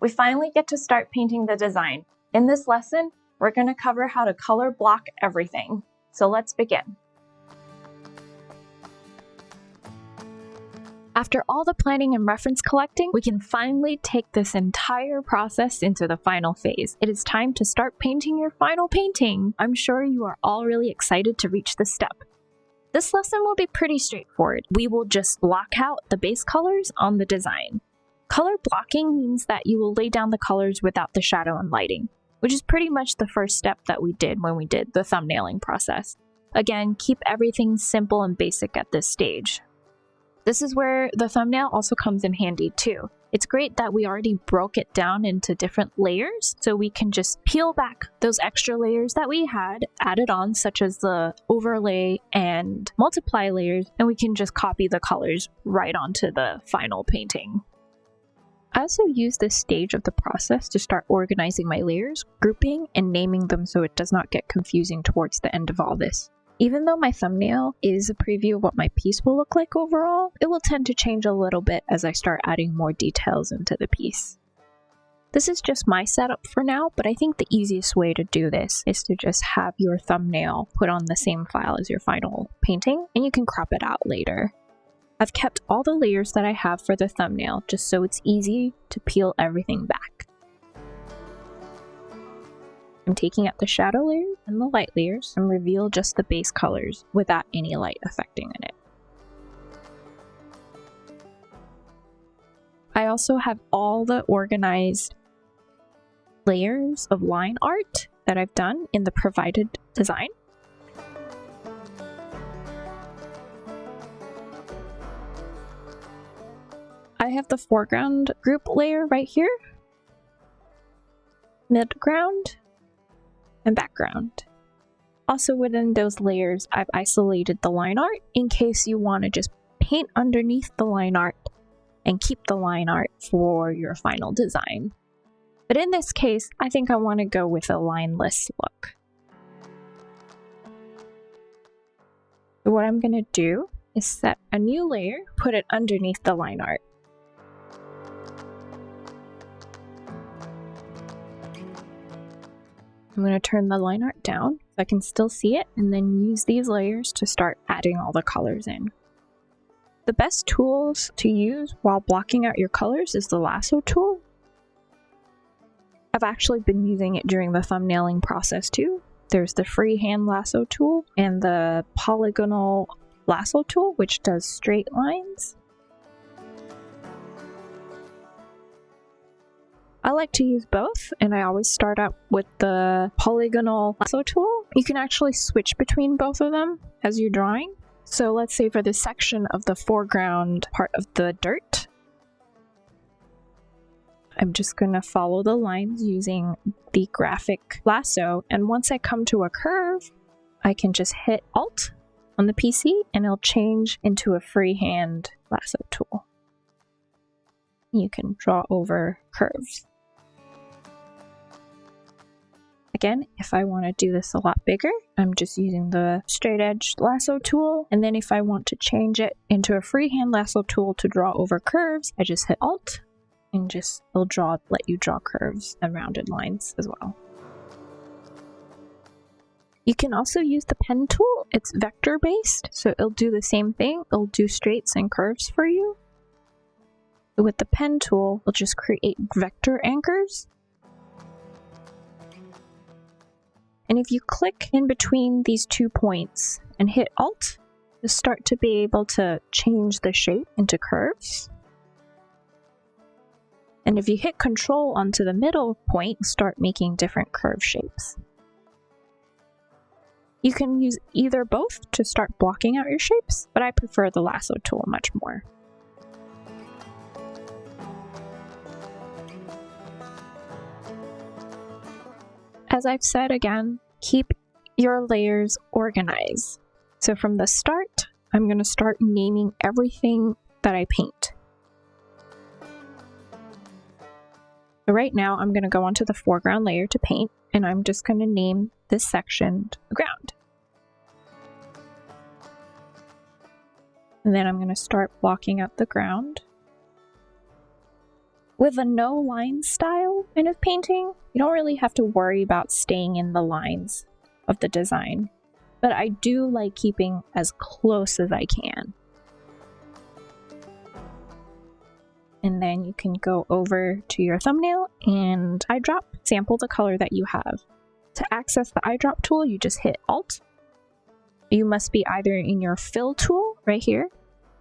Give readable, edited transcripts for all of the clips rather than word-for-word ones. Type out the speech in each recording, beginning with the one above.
We finally get to start painting the design. In this lesson, we're going to cover how to color block everything. So let's begin. After all the planning and reference collecting, we can finally take this entire process into the final phase. It is time to start painting your final painting. I'm sure you are all really excited to reach this step. This lesson will be pretty straightforward. We will just block out the base colors on the design. Color blocking means that you will lay down the colors without the shadow and lighting, which is pretty much the first step that we did when we did the thumbnailing process. Again, keep everything simple and basic at this stage. This is where the thumbnail also comes in handy too. It's great that we already broke it down into different layers, so we can just peel back those extra layers that we had added on, such as the overlay and multiply layers, and we can just copy the colors right onto the final painting. I also use this stage of the process to start organizing my layers, grouping, and naming them so it does not get confusing towards the end of all this. Even though my thumbnail is a preview of what my piece will look like overall, it will tend to change a little bit as I start adding more details into the piece. This is just my setup for now, but I think the easiest way to do this is to just have your thumbnail put on the same file as your final painting, and you can crop it out later. I've kept all the layers that I have for the thumbnail just so it's easy to peel everything back. I'm taking out the shadow layers and the light layers and reveal just the base colors without any light affecting in it. I also have all the organized layers of line art that I've done in the provided design. I have the foreground group layer right here, midground, and background. Also within those layers, I've isolated the line art in case you want to just paint underneath the line art and keep the line art for your final design. But in this case, I think I want to go with a lineless look. So what I'm going to do is set a new layer, put it underneath the line art. I'm going to turn the line art down so I can still see it, and then use these layers to start adding all the colors in. The best tools to use while blocking out your colors is the lasso tool. I've actually been using it during the thumbnailing process too. There's the freehand lasso tool and the polygonal lasso tool, which does straight lines. I like to use both, and I always start out with the polygonal lasso tool. You can actually switch between both of them as you're drawing. So let's say for this section of the foreground part of the dirt, I'm just going to follow the lines using the graphic lasso, and once I come to a curve, I can just hit Alt on the PC and it'll change into a freehand lasso tool. You can draw over curves. Again, if I want to do this a lot bigger, I'm just using the straight edge lasso tool. And then if I want to change it into a freehand lasso tool to draw over curves, I just hit Alt and it'll let you draw curves and rounded lines as well. You can also use the pen tool. It's vector based, so it'll do the same thing. It'll do straights and curves for you. With the pen tool, it'll just create vector anchors. And if you click in between these 2 points and hit Alt, you'll start to be able to change the shape into curves. And if you hit Control onto the middle point, start making different curve shapes. You can use either both to start blocking out your shapes, but I prefer the lasso tool much more. As I've said again, keep your layers organized. So from the start, I'm going to start naming everything that I paint. So right now, I'm going to go onto the foreground layer to paint, and I'm just going to name this section ground. And then I'm going to start blocking out the ground. With a no line style kind of painting, you don't really have to worry about staying in the lines of the design, but I do like keeping as close as I can. And then you can go over to your thumbnail and eyedrop, sample the color that you have. To access the eyedrop tool, you just hit Alt. You must be either in your fill tool right here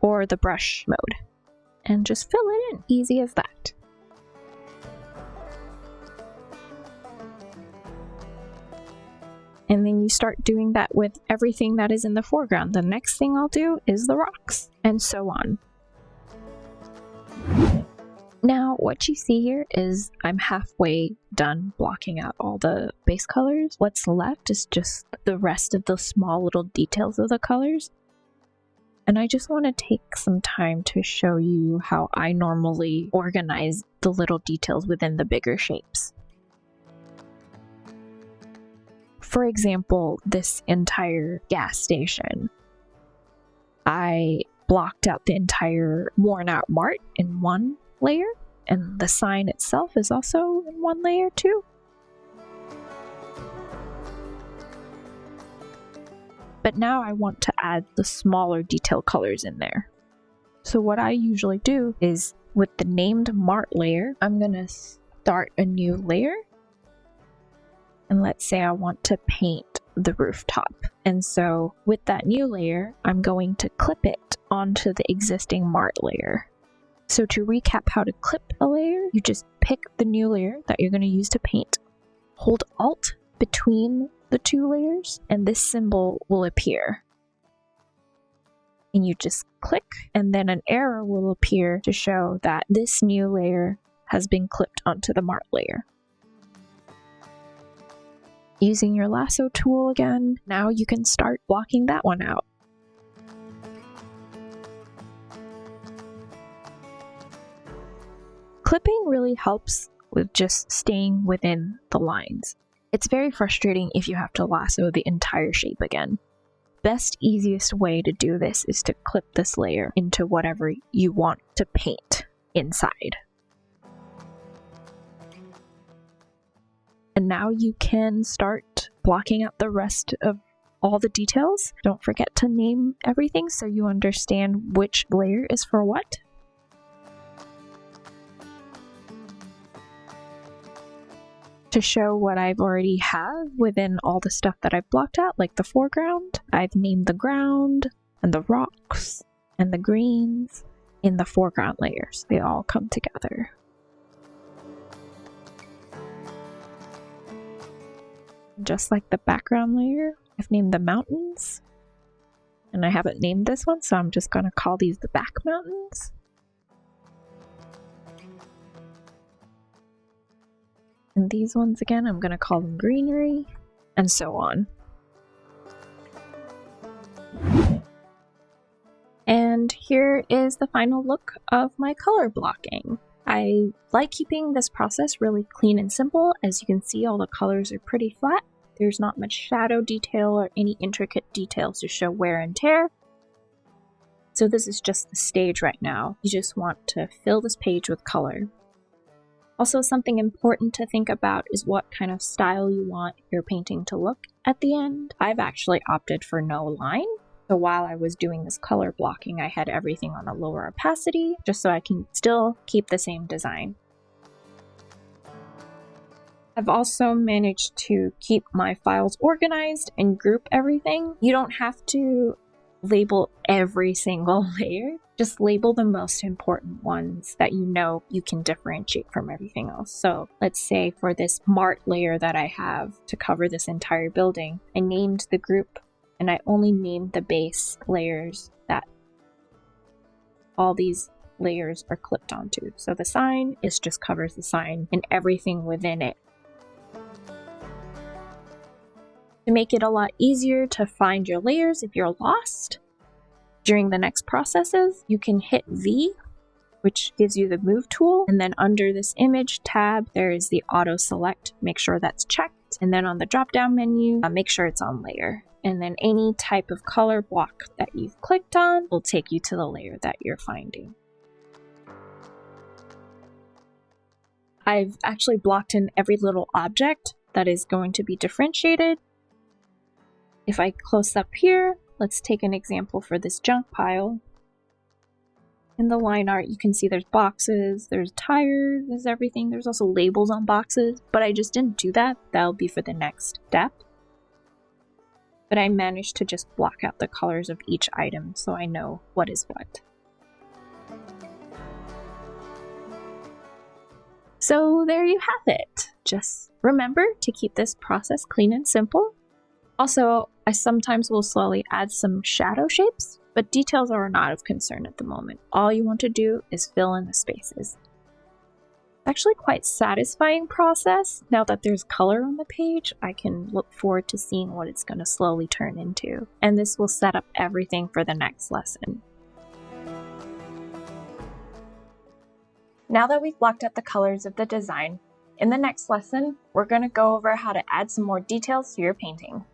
or the brush mode, and just fill it in, easy as that. And then you start doing that with everything that is in the foreground. The next thing I'll do is the rocks, and so on. Now, what you see here is I'm halfway done blocking out all the base colors. What's left is just the rest of the small little details of the colors. And I just want to take some time to show you how I normally organize the little details within the bigger shapes. For example, this entire gas station. I blocked out the entire worn out mart in one layer, and the sign itself is also in one layer too. But now I want to add the smaller detail colors in there. So what I usually do is with the named mart layer, I'm going to start a new layer. And let's say I want to paint the rooftop. And so with that new layer, I'm going to clip it onto the existing mart layer. So to recap how to clip a layer, you just pick the new layer that you're going to use to paint, hold Alt between the two layers, and this symbol will appear. And you just click, and then an arrow will appear to show that this new layer has been clipped onto the mart layer. Using your lasso tool again, now you can start blocking that one out. Clipping really helps with just staying within the lines. It's very frustrating if you have to lasso the entire shape again. Best, easiest way to do this is to clip this layer into whatever you want to paint inside. And now you can start blocking out the rest of all the details. Don't forget to name everything so you understand which layer is for what. To show what I've already have within all the stuff that I've blocked out, like the foreground, I've named the ground and the rocks and the greens in the foreground layers. They all come together. Just like the background layer, I've named the mountains, and I haven't named this one, so I'm just going to call these the back mountains. And these ones again, I'm going to call them greenery, and so on. And here is the final look of my color blocking. I like keeping this process really clean and simple. As you can see, all the colors are pretty flat. There's not much shadow detail or any intricate details to show wear and tear. So this is just the stage right now. You just want to fill this page with color. Also, something important to think about is what kind of style you want your painting to look at the end. I've actually opted for no line. So while I was doing this color blocking, I had everything on a lower opacity, just so I can still keep the same design. I've also managed to keep my files organized and group everything. You don't have to label every single layer. Just label the most important ones that you know you can differentiate from everything else. So let's say for this mart layer that I have to cover this entire building, I named the group and I only named the base layers that all these layers are clipped onto. So the sign just covers the sign and everything within it. To make it a lot easier to find your layers if you're lost during the next processes, you can hit V, which gives you the move tool. And then under this image tab, there is the auto select. Make sure that's checked. And then on the drop down menu, make sure it's on layer. And then any type of color block that you've clicked on will take you to the layer that you're finding. I've actually blocked in every little object that is going to be differentiated. If I close up here, let's take an example for this junk pile. In the line art, you can see there's boxes, there's tires, there's everything. There's also labels on boxes, but I just didn't do that. That'll be for the next step. But I managed to just block out the colors of each item so I know what is what. So there you have it. Just remember to keep this process clean and simple. Also, I sometimes will slowly add some shadow shapes, but details are not of concern at the moment. All you want to do is fill in the spaces. It's actually quite satisfying process. Now that there's color on the page, I can look forward to seeing what it's going to slowly turn into. And this will set up everything for the next lesson. Now that we've blocked out the colors of the design, in the next lesson, we're going to go over how to add some more details to your painting.